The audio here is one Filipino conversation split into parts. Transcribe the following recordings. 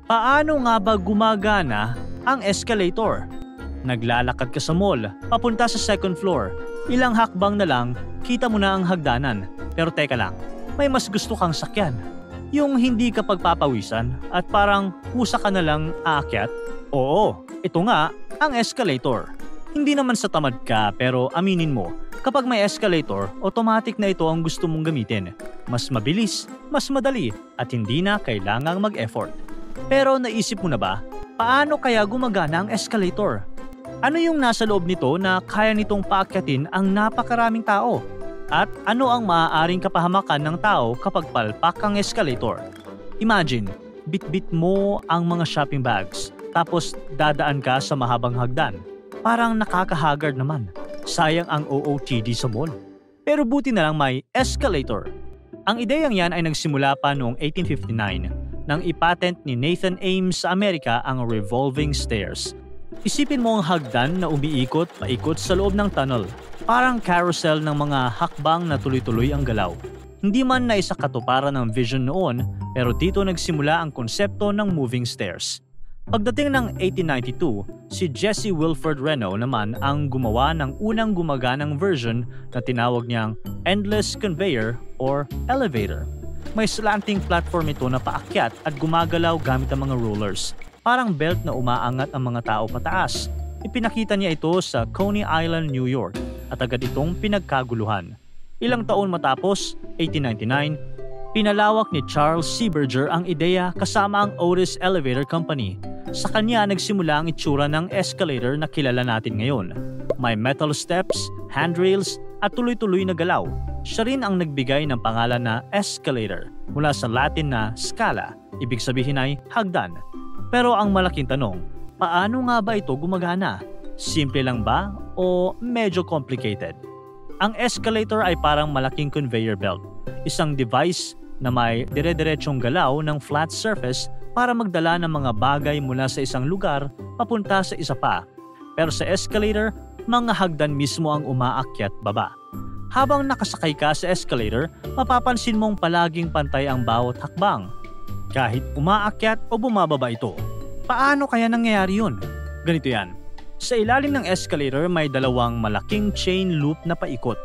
Paano nga ba gumagana ang escalator? Naglalakad ka sa mall, papunta sa second floor. Ilang hakbang na lang, kita mo na ang hagdanan. Pero teka lang, may mas gusto kang sakyan. Yung hindi ka pagpapawisan at parang kusa ka na lang aakyat? Oo, ito nga ang escalator. Hindi naman sa tamad ka pero aminin mo, kapag may escalator, automatic na ito ang gusto mong gamitin. Mas mabilis, mas madali at hindi na kailangang mag-effort. Pero naisip mo na ba, paano kaya gumagana ang escalator? Ano yung nasa loob nito na kaya nitong paakyatin ang napakaraming tao? At ano ang maaaring kapahamakan ng tao kapag palpak ang escalator? Imagine, bit-bit mo ang mga shopping bags, tapos dadaan ka sa mahabang hagdan. Parang nakakahagard naman. Sayang ang OOTD sa mall. Pero buti na lang may escalator. Ang ideyang yan ay nagsimula pa noong 1859 nang ipatent ni Nathan Ames sa Amerika ang revolving stairs. Isipin mo ang hagdan na umiikot paikot sa loob ng tunnel. Parang carousel ng mga hakbang na tuloy-tuloy ang galaw. Hindi man naisakatuparan ng vision noon, pero dito nagsimula ang konsepto ng moving stairs. Pagdating ng 1892, si Jesse Wilford Reno naman ang gumawa ng unang gumaganang version na tinawag niyang endless conveyor or elevator. May slanting platform ito na paakyat at gumagalaw gamit ang mga rollers. Parang belt na umaangat ang mga tao pataas. Ipinakita niya ito sa Coney Island, New York at agad itong pinagkaguluhan. Ilang taon matapos, 1899, pinalawak ni Charles C. Berger ang ideya kasama ang Otis Elevator Company. Sa kanya nagsimula ang itsura ng escalator na kilala natin ngayon. May metal steps, handrails at tuloy-tuloy na galaw. Siya rin ang nagbigay ng pangalan na escalator mula sa Latin na scala, ibig sabihin ay hagdan. Pero ang malaking tanong, paano nga ba ito gumagana? Simple lang ba o medyo complicated? Ang escalator ay parang malaking conveyor belt, isang device na may dire-diretsyong galaw ng flat surface para magdala ng mga bagay mula sa isang lugar papunta sa isa pa. Pero sa escalator, mga hagdan mismo ang umaakyat baba. Habang nakasakay ka sa escalator, mapapansin mong palaging pantay ang bawat hakbang. Kahit umaakyat o bumababa ito. Paano kaya nangyayari yun? Ganito yan. Sa ilalim ng escalator may dalawang malaking chain loop na paikot.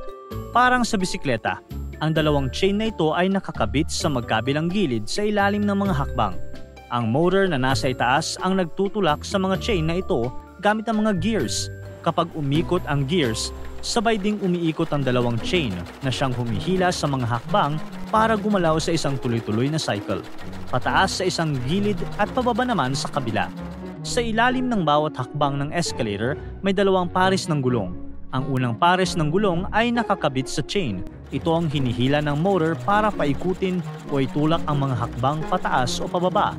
Parang sa bisikleta, ang dalawang chain na ito ay nakakabit sa magkabilang gilid sa ilalim ng mga hakbang. Ang motor na nasa itaas ang nagtutulak sa mga chain na ito gamit ang mga gears. Kapag umikot ang gears, sabay ding umiikot ang dalawang chain na siyang humihila sa mga hakbang para gumalaw sa isang tuloy-tuloy na cycle. Pataas sa isang gilid at pababa naman sa kabila. Sa ilalim ng bawat hakbang ng escalator, may dalawang pares ng gulong. Ang unang pares ng gulong ay nakakabit sa chain. Ito ang hinihila ng motor para paikutin o itulak ang mga hakbang pataas o pababa.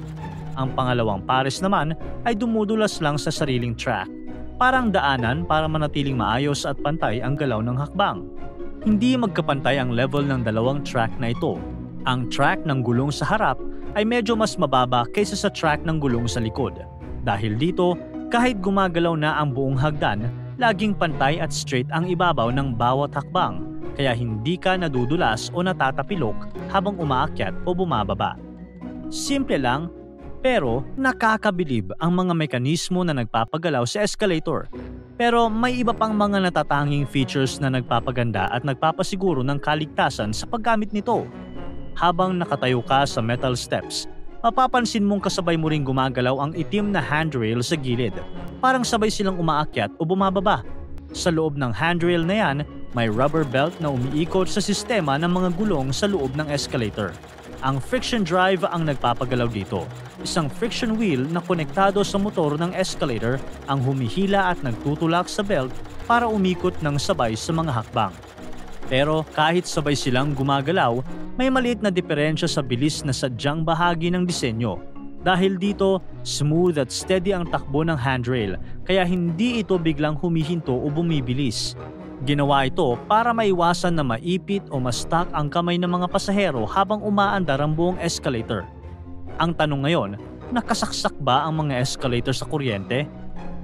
Ang pangalawang pares naman ay dumudulas lang sa sariling track. Parang daanan para manatiling maayos at pantay ang galaw ng hakbang. Hindi magkapantay ang level ng dalawang track na ito. Ang track ng gulong sa harap ay medyo mas mababa kaysa sa track ng gulong sa likod. Dahil dito, kahit gumagalaw na ang buong hagdan, laging pantay at straight ang ibabaw ng bawat hakbang, kaya hindi ka nadudulas o natatapilok habang umaakyat o bumababa. Simple lang, pero nakakabilib ang mga mekanismo na nagpapagalaw sa escalator. Pero may iba pang mga natatanging features na nagpapaganda at nagpapasiguro ng kaligtasan sa paggamit nito. Habang nakatayo ka sa metal steps, mapapansin mong kasabay mo ring gumagalaw ang itim na handrail sa gilid. Parang sabay silang umaakyat o bumababa. Sa loob ng handrail na yan, may rubber belt na umiikot sa sistema ng mga gulong sa loob ng escalator. Ang friction drive ang nagpapagalaw dito. Isang friction wheel na konektado sa motor ng escalator ang humihila at nagtutulak sa belt para umikot ng sabay sa mga hakbang. Pero kahit sabay silang gumagalaw, may maliit na diferensya sa bilis na sadyang bahagi ng disenyo. Dahil dito, smooth at steady ang takbo ng handrail kaya hindi ito biglang humihinto o bumibilis. Ginawa ito para maiwasan na maipit o ma-stuck ang kamay ng mga pasahero habang umaandar ang buong escalator. Ang tanong ngayon, nakasaksak ba ang mga escalator sa kuryente?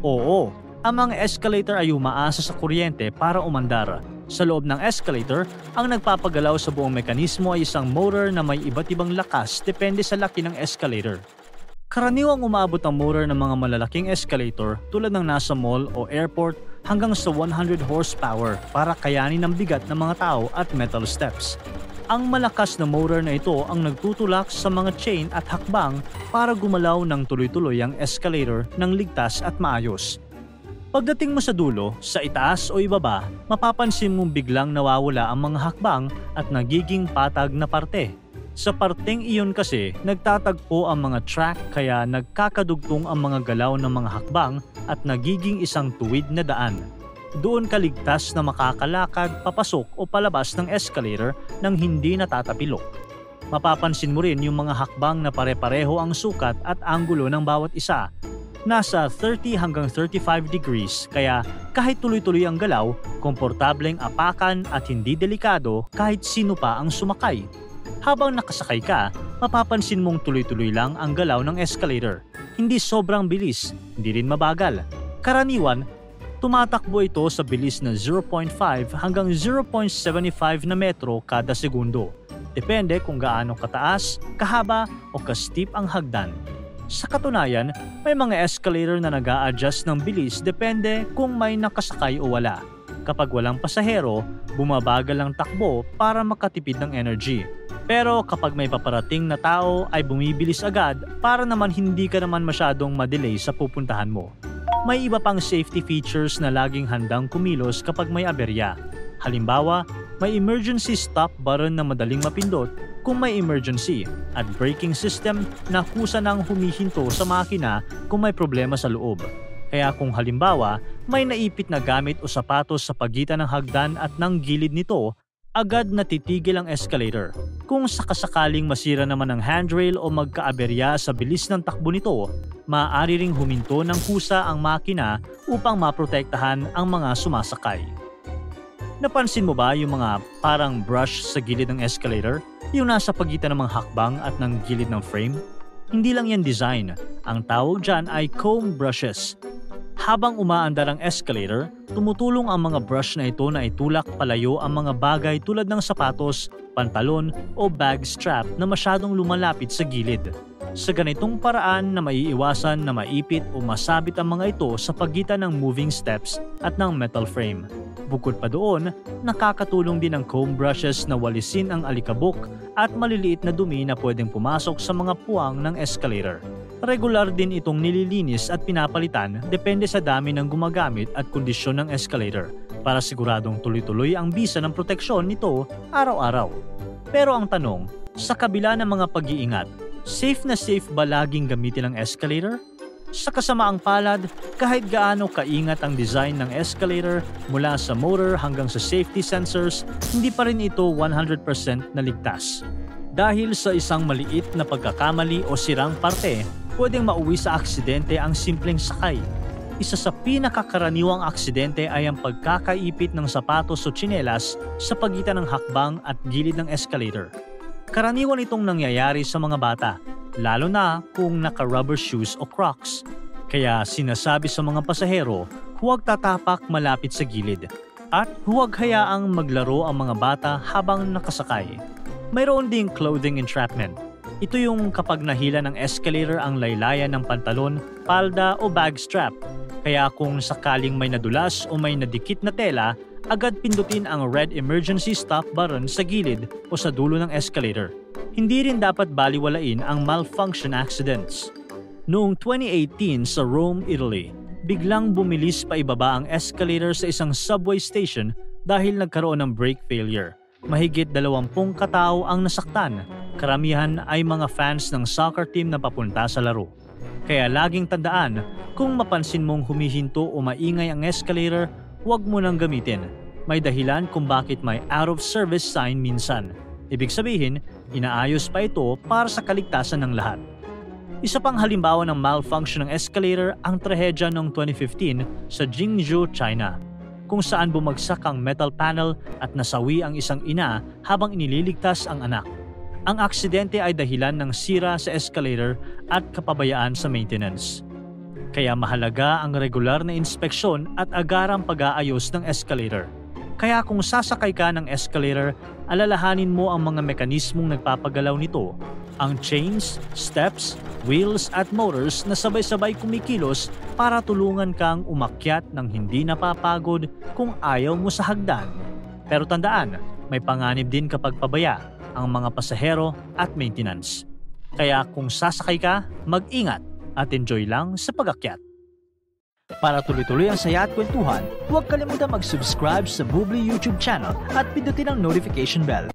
Oo, ang mga escalator ay umaasa sa kuryente para umandar. Sa loob ng escalator, ang nagpapagalaw sa buong mekanismo ay isang motor na may iba't ibang lakas depende sa laki ng escalator. Karaniwang umaabot ang motor ng mga malalaking escalator tulad ng nasa mall o airport hanggang sa 100 horsepower para kayanin ang bigat ng mga tao at metal steps. Ang malakas na motor na ito ang nagtutulak sa mga chain at hakbang para gumalaw ng tuloy-tuloy ang escalator ng ligtas at maayos. Pagdating mo sa dulo, sa itaas o ibaba, mapapansin mong biglang nawawala ang mga hakbang at nagiging patag na parte. Sa parteng iyon kasi, nagtatagpo ang mga track kaya nagkakadugtong ang mga galaw ng mga hakbang at nagiging isang tuwid na daan. Doon ka ligtas na makakalakad, papasok o palabas ng escalator nang hindi natatapilok. Mapapansin mo rin yung mga hakbang na pare-pareho ang sukat at anggulo ng bawat isa. Nasa 30 hanggang 35 degrees kaya kahit tuloy-tuloy ang galaw, komportableng apakan at hindi delikado kahit sino pa ang sumakay. Habang nakasakay ka, mapapansin mong tuloy-tuloy lang ang galaw ng escalator. Hindi sobrang bilis, hindi rin mabagal. Karaniwan, tumatakbo ito sa bilis na 0.5 hanggang 0.75 na metro kada segundo. Depende kung gaano kataas, kahaba o ka-steep ang hagdan. Sa katunayan, may mga escalator na nag-a-adjust ng bilis depende kung may nakasakay o wala. Kapag walang pasahero, bumabagal ang takbo para makatipid ng energy. Pero kapag may paparating na tao ay bumibilis agad para naman hindi ka naman masyadong madelay sa pupuntahan mo. May iba pang safety features na laging handang kumilos kapag may aberya. Halimbawa, may emergency stop button na madaling mapindot kung may emergency at braking system na kusa nang humihinto sa makina kung may problema sa loob. Kaya kung halimbawa, may naipit na gamit o sapatos sa pagitan ng hagdan at ng gilid nito, agad natitigil ang escalator. Kung sakasakaling masira naman ang handrail o magkaaberya sa bilis ng takbo nito, maaari ring huminto ng kusa ang makina upang maprotektahan ang mga sumasakay. Napansin mo ba yung mga parang brush sa gilid ng escalator? Yung nasa pagitan ng mga hakbang at ng gilid ng frame? Hindi lang yan design. Ang tawag dyan ay comb brushes. Habang umaandar ang escalator, tumutulong ang mga brush na ito na itulak palayo ang mga bagay tulad ng sapatos, pantalon o bag strap na masyadong lumalapit sa gilid. Sa ganitong paraan na maiiwasan na maipit o masabit ang mga ito sa pagitan ng moving steps at ng metal frame. Bukod pa doon, nakakatulong din ang comb brushes na walisin ang alikabok at maliliit na dumi na pwedeng pumasok sa mga puwang ng escalator. Regular din itong nililinis at pinapalitan depende sa dami ng gumagamit at kondisyon ng escalator para siguradong tuloy-tuloy ang bisa ng proteksyon nito araw-araw. Pero ang tanong, sa kabila ng mga pag-iingat, safe na safe ba laging gamitin ang escalator? Sa kasamaang palad, kahit gaano kaingat ang design ng escalator mula sa motor hanggang sa safety sensors, hindi pa rin ito 100% na ligtas. Dahil sa isang maliit na pagkakamali o sirang parte, pwedeng mauwi sa aksidente ang simpleng sakay. Isa sa pinakakaraniwang aksidente ay ang pagkakaipit ng sapatos o tsinelas sa pagitan ng hakbang at gilid ng escalator. Karaniwan itong nangyayari sa mga bata, lalo na kung naka-rubber shoes o Crocs. Kaya sinasabi sa mga pasahero, huwag tatapak malapit sa gilid at huwag hayaang maglaro ang mga bata habang nakasakay. Mayroon ding clothing entrapment. Ito yung kapag nahila ng escalator ang laylayan ng pantalon, palda o bag strap. Kaya kung sakaling may nadulas o may nadikit na tela, agad pindutin ang red emergency stop button sa gilid o sa dulo ng escalator. Hindi rin dapat baliwalain ang malfunction accidents. Noong 2018 sa Rome, Italy, biglang bumilis pa ibaba ang escalator sa isang subway station dahil nagkaroon ng brake failure. Mahigit 20 katao ang nasaktan. Karamihan ay mga fans ng soccer team na papunta sa laro. Kaya laging tandaan, kung mapansin mong humihinto o maingay ang escalator, huwag mo nang gamitin. May dahilan kung bakit may out of service sign minsan. Ibig sabihin, inaayos pa ito para sa kaligtasan ng lahat. Isa pang halimbawa ng malfunction ng escalator ang trahedya noong 2015 sa Jingzhou, China, kung saan bumagsak ang metal panel at nasawi ang isang ina habang inililigtas ang anak. Ang aksidente ay dahilan ng sira sa escalator at kapabayaan sa maintenance. Kaya mahalaga ang regular na inspeksyon at agarang pag-aayos ng escalator. Kaya kung sasakay ka ng escalator, alalahanin mo ang mga mekanismong nagpapagalaw nito. Ang chains, steps, wheels at motors na sabay-sabay kumikilos para tulungan kang umakyat ng hindi napapagod kung ayaw mo sa hagdan. Pero tandaan, may panganib din kapag pabaya ang mga pasahero at maintenance. Kaya kung sasakay ka, mag-ingat at enjoy lang sa pag-akyat. Para tuloy-tuloy ang saya at kwentuhan, huwag kalimutan mag-subscribe sa Bubbly YouTube channel at pindutin ang notification bell.